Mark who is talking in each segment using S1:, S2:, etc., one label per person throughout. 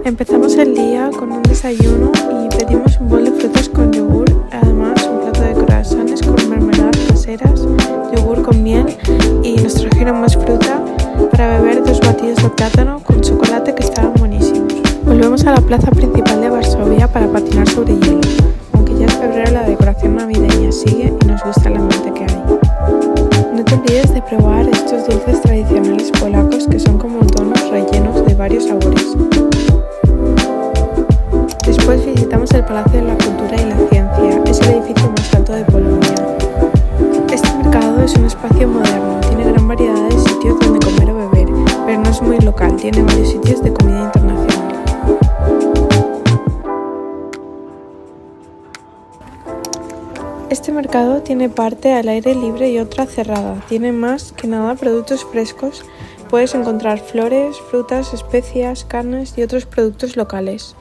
S1: Empezamos el día con un desayuno y pedimos un bol de frutas con yogur, además un plato de croissants con mermeladas caseras, yogur con miel y nos trajeron más fruta para beber 2 batidos de plátano con chocolate que estaban buenísimos. Volvemos a la plaza principal de Varsovia para patinar sobre hielo, aunque ya es febrero la decoración navideña sigue y nos gusta el ambiente que hay. No te olvides de probar estos dulces tradicionales polacos que son como donuts rellenos de varios sabores. Después visitamos el Palacio de la Cultura y la Ciencia, es el edificio más alto de Polonia. Este mercado es un espacio moderno, tiene gran variedad de sitios donde comer o beber, pero no es muy local, tiene varios sitios de comida internacional. Este mercado tiene parte al aire libre y otra cerrada, tiene más que nada productos frescos, puedes encontrar flores, frutas, especias, carnes y otros productos locales.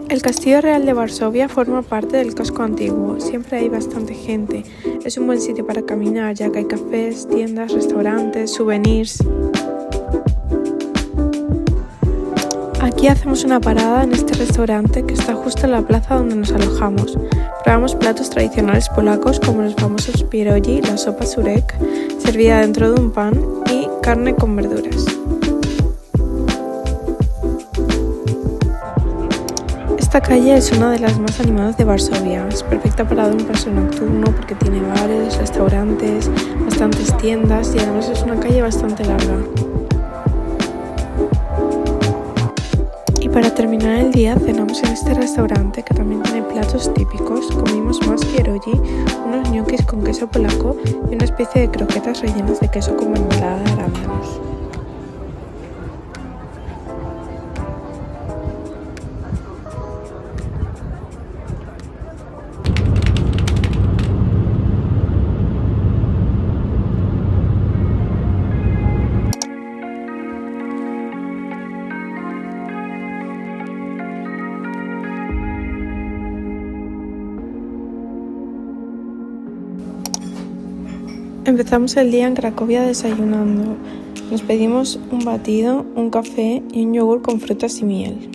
S1: El Castillo Real de Varsovia forma parte del casco antiguo, siempre hay bastante gente, es un buen sitio para caminar ya que hay cafés, tiendas, restaurantes, souvenirs. Aquí hacemos una parada en este restaurante que está justo en la plaza donde nos alojamos. Probamos platos tradicionales polacos como los famosos pierogi, la sopa surek, servida dentro de un pan y carne con verduras. Esta calle es una de las más animadas de Varsovia, es perfecta para dar un paseo nocturno porque tiene bares, restaurantes, bastantes tiendas y además es una calle bastante larga. Y para terminar el día cenamos en este restaurante que también tiene platos típicos, comimos más pierogi, unos ñoquis con queso polaco y una especie de croquetas rellenas de queso con mermelada de arándanos. Empezamos el día en Cracovia desayunando. Nos pedimos un batido, un café y un yogur con frutas y miel.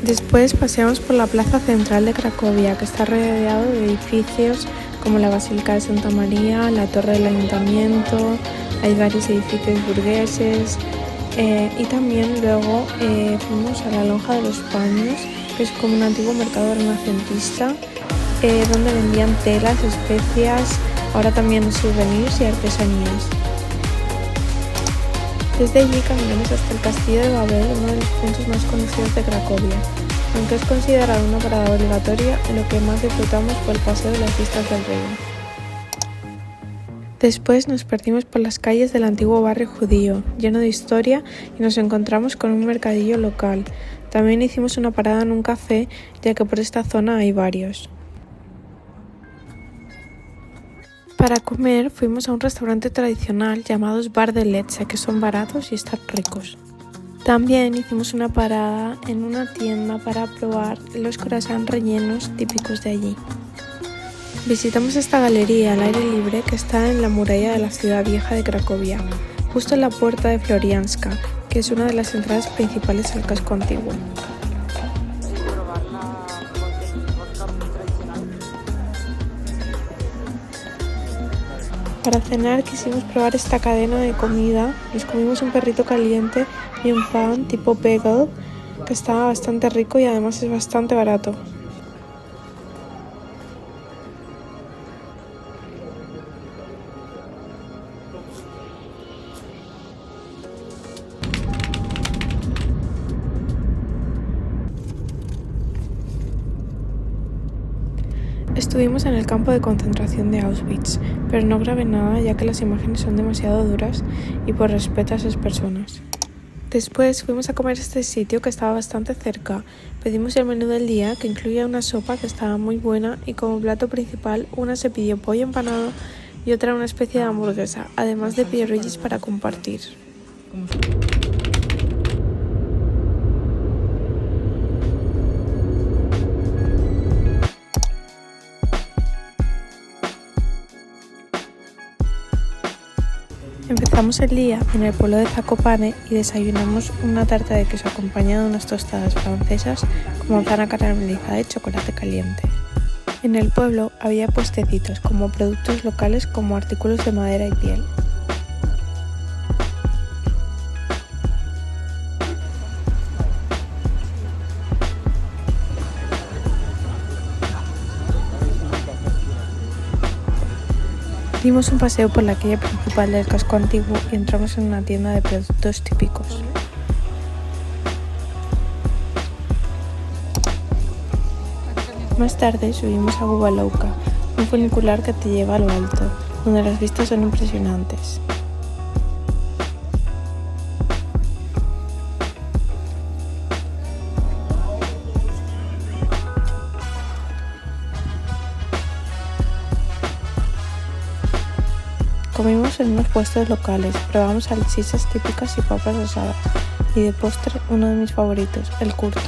S1: Después paseamos por la plaza central de Cracovia, que está rodeado de edificios como la Basílica de Santa María, la Torre del Ayuntamiento, hay varios edificios burgueses y también luego fuimos a la Lonja de los Paños, que es como un antiguo mercado renacentista donde vendían telas, especias, ahora también souvenirs y artesanías. Desde allí caminamos hasta el Castillo de Babel, uno de los puntos más conocidos de Cracovia. Aunque es considerado una parada obligatoria, lo que más disfrutamos fue el paseo de las vistas del Rin. Después nos perdimos por las calles del antiguo barrio judío, lleno de historia, y nos encontramos con un mercadillo local. También hicimos una parada en un café, ya que por esta zona hay varios. Para comer fuimos a un restaurante tradicional llamados Bar de Leche, que son baratos y están ricos. También hicimos una parada en una tienda para probar los croissants rellenos típicos de allí. Visitamos esta galería al aire libre que está en la muralla de la ciudad vieja de Cracovia, justo en la puerta de Florianska, que es una de las entradas principales al casco antiguo. Para cenar quisimos probar esta cadena de comida, nos comimos un perrito caliente y un pan tipo bagel que estaba bastante rico y además es bastante barato. Estuvimos en el campo de concentración de Auschwitz, pero no grabé nada ya que las imágenes son demasiado duras y por respeto a esas personas. Después fuimos a comer a este sitio que estaba bastante cerca. Pedimos el menú del día, que incluía una sopa que estaba muy buena, y como plato principal una se pidió pollo empanado y otra una especie de hamburguesa, además de pirullis para compartir. Empezamos el día en el pueblo de Zakopane y desayunamos una tarta de queso acompañada de unas tostadas francesas con manzana caramelizada y chocolate caliente. En el pueblo había puestecitos como productos locales como artículos de madera y piel. Dimos un paseo por la calle principal del casco antiguo y entramos en una tienda de productos típicos. Más tarde subimos a Gubalouca, un funicular que te lleva a lo alto, donde las vistas son impresionantes. Comimos en unos puestos locales, probamos salchichas típicas y papas asadas, y de postre uno de mis favoritos, el curto.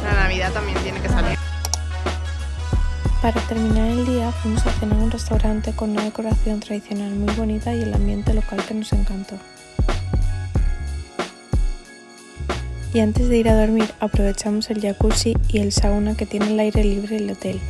S2: La Navidad también tiene que salir.
S1: Para terminar el día fuimos a cenar en un restaurante con una decoración tradicional muy bonita y el ambiente local que nos encantó. Y antes de ir a dormir aprovechamos el jacuzzi y el sauna que tiene el aire libre del hotel.